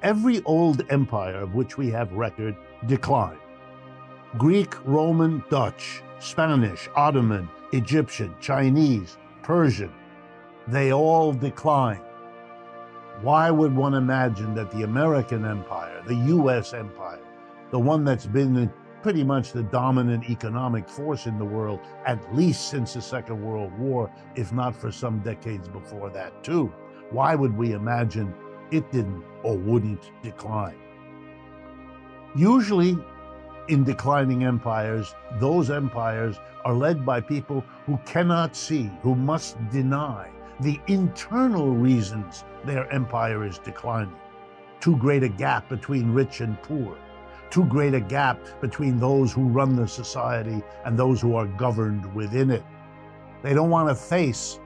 Every old empire of which we have record declined. Greek, Roman, Dutch, Spanish, Ottoman, Egyptian, Chinese, Persian, they all declined. Why would one imagine that the American empire, the US empire, the one that's been pretty much the dominant economic force in the world, at least since the Second World War, if not for some decades before that too, why would we imagine it didn't or wouldn't decline? Usually, in declining empires, those empires are led by people who cannot see, who must deny the internal reasons their empire is declining. Too great a gap between rich and poor. Too great a gap between those who run the society and those who are governed within it. They don't want to face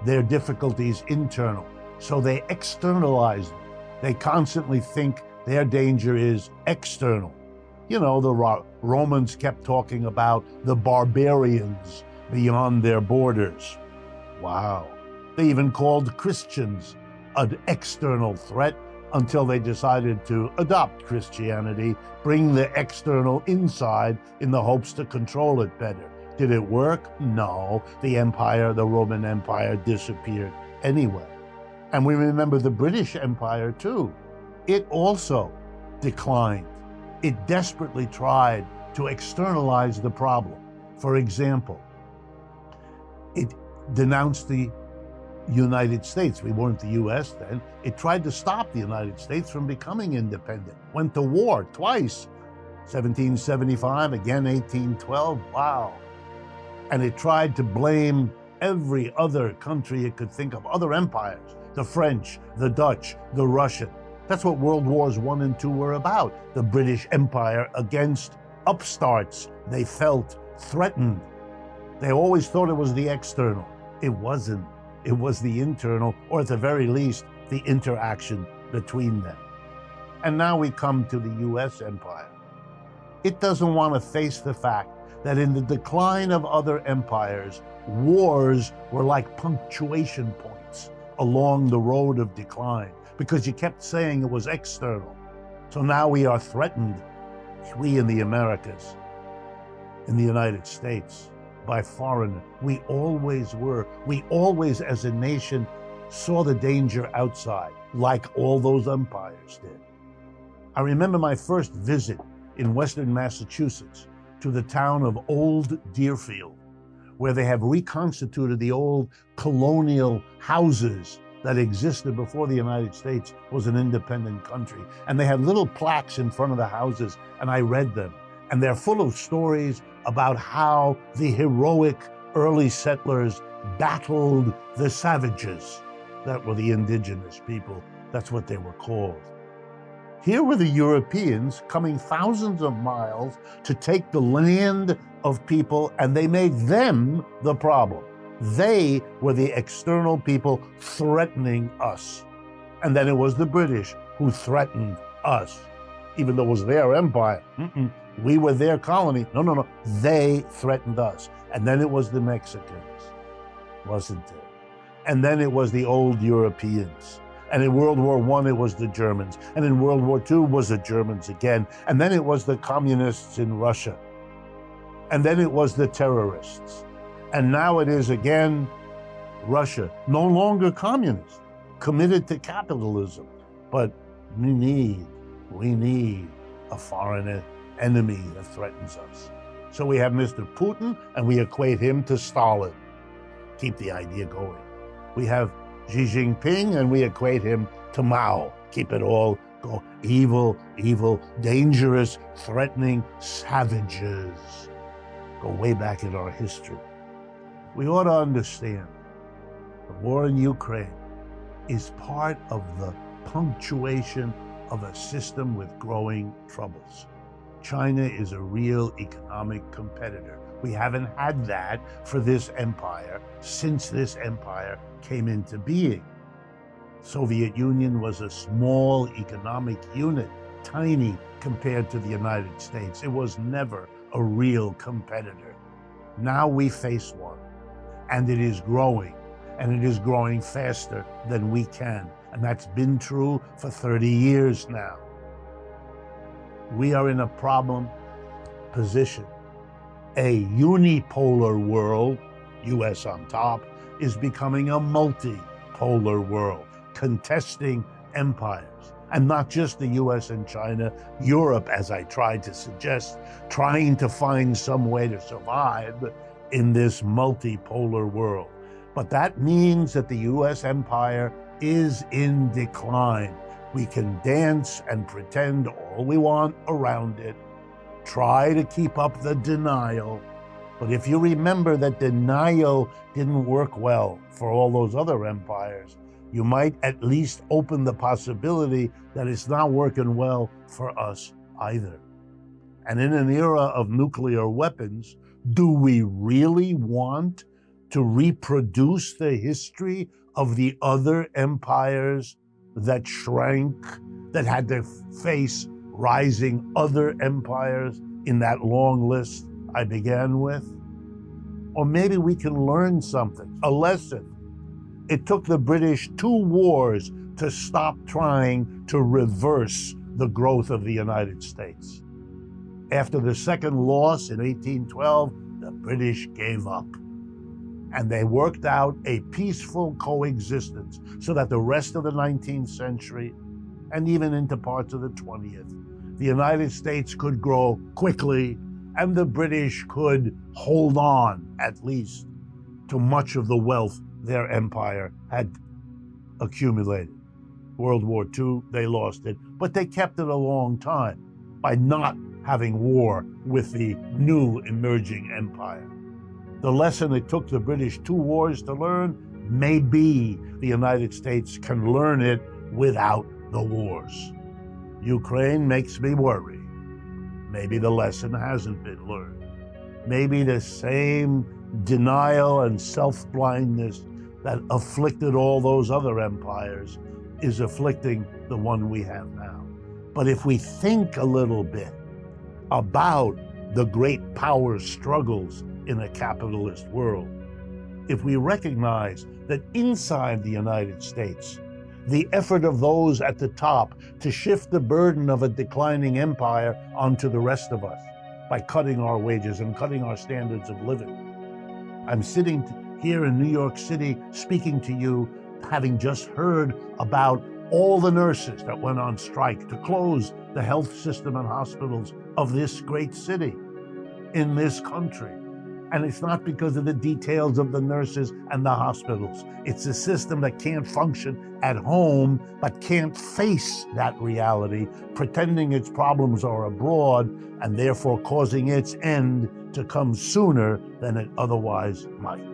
their difficulties internal, so they externalize them. They constantly think their danger is external. You know, the Romans kept talking about the barbarians beyond their borders. Wow. They even called Christians an external threat until they decided to adopt Christianity, bring the external inside in the hopes to control it better. Did it work? No. The empire, the Roman Empire, disappeared anyway. And we remember the British Empire too. It also declined. It desperately tried to externalize the problem. For example, it denounced the United States. We weren't the US then. It tried to stop the United States from becoming independent. Went to war twice. 1775, again 1812. Wow. And it tried to blame every other country it could think of, other empires, the French, the Dutch, the Russian. That's what World Wars I and II were about. The British Empire against upstarts they felt threatened. They always thought it was the external. It wasn't. It was the internal, or at the very least, the interaction between them. And now we come to the US empire. It doesn't want to face the fact that in the decline of other empires, wars were like punctuation points along the road of decline, because you kept saying it was external. So now we are threatened, we in the Americas, in the United States, by foreigners. We always were. We always, as a nation, saw the danger outside, like all those empires did. I remember my first visit in Western Massachusetts to the town of Old Deerfield, where they have reconstituted the old colonial houses that existed before the United States was an independent country. And they had little plaques in front of the houses, and I read them. And they're full of stories about how the heroic early settlers battled the savages. That were the indigenous people. That's what they were called. Here were the Europeans coming thousands of miles to take the land of people, and they made them the problem. They were the external people threatening us. And then it was the British who threatened us, even though it was their empire. We were their colony. No. They threatened us. And then it was the Mexicans, wasn't it? And then it was the old Europeans. And in World War I, it was the Germans. And in World War II, it was the Germans again. And then it was the communists in Russia. And then it was the terrorists. And now it is again Russia, no longer communist, committed to capitalism. But we need a foreign enemy that threatens us. So we have Mr. Putin, and we equate him to Stalin. Keep the idea going. We have Xi Jinping, and we equate him to Mao. Keep it all go. Evil, dangerous, threatening savages. Go way back in our history. We ought to understand the war in Ukraine is part of the punctuation of a system with growing troubles. China is a real economic competitor. We haven't had that for this empire since this empire came into being. Soviet Union was a small economic unit, tiny compared to the United States. It was never a real competitor. Now we face one, and it is growing faster than we can. And that's been true for 30 years now. We are in a problem position. A unipolar world, US on top, is becoming a multipolar world, contesting empires. And not just the US and China, Europe, as I tried to suggest, trying to find some way to survive in this multipolar world. But that means that the US empire is in decline. We can dance and pretend all we want around it, try to keep up the denial. But if you remember that denial didn't work well for all those other empires, you might at least open the possibility that it's not working well for us either. And in an era of nuclear weapons, do we really want to reproduce the history of the other empires that shrank, that had to face rising other empires in that long list I began with? Or maybe we can learn something, a lesson. It took the British 2 wars to stop trying to reverse the growth of the United States. After the second loss in 1812, the British gave up. And they worked out a peaceful coexistence so that the rest of the 19th century, and even into parts of the 20th, the United States could grow quickly and the British could hold on, at least, to much of the wealth their empire had accumulated. World War II, they lost it, but they kept it a long time by not having war with the new emerging empire. The lesson it took the British 2 wars to learn, maybe the United States can learn it without the wars. Ukraine makes me worry. Maybe the lesson hasn't been learned. Maybe the same denial and self-blindness that afflicted all those other empires is afflicting the one we have now. But if we think a little bit about the great power struggles in a capitalist world, if we recognize that inside the United States, the effort of those at the top to shift the burden of a declining empire onto the rest of us by cutting our wages and cutting our standards of living. I'm sitting here in New York City speaking to you, having just heard about all the nurses that went on strike to close the health system and hospitals of this great city in this country. And it's not because of the details of the nurses and the hospitals. It's a system that can't function at home, but can't face that reality, pretending its problems are abroad and therefore causing its end to come sooner than it otherwise might.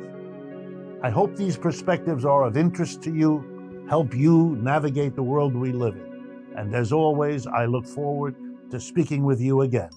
I hope these perspectives are of interest to you, help you navigate the world we live in. And as always, I look forward to speaking with you again.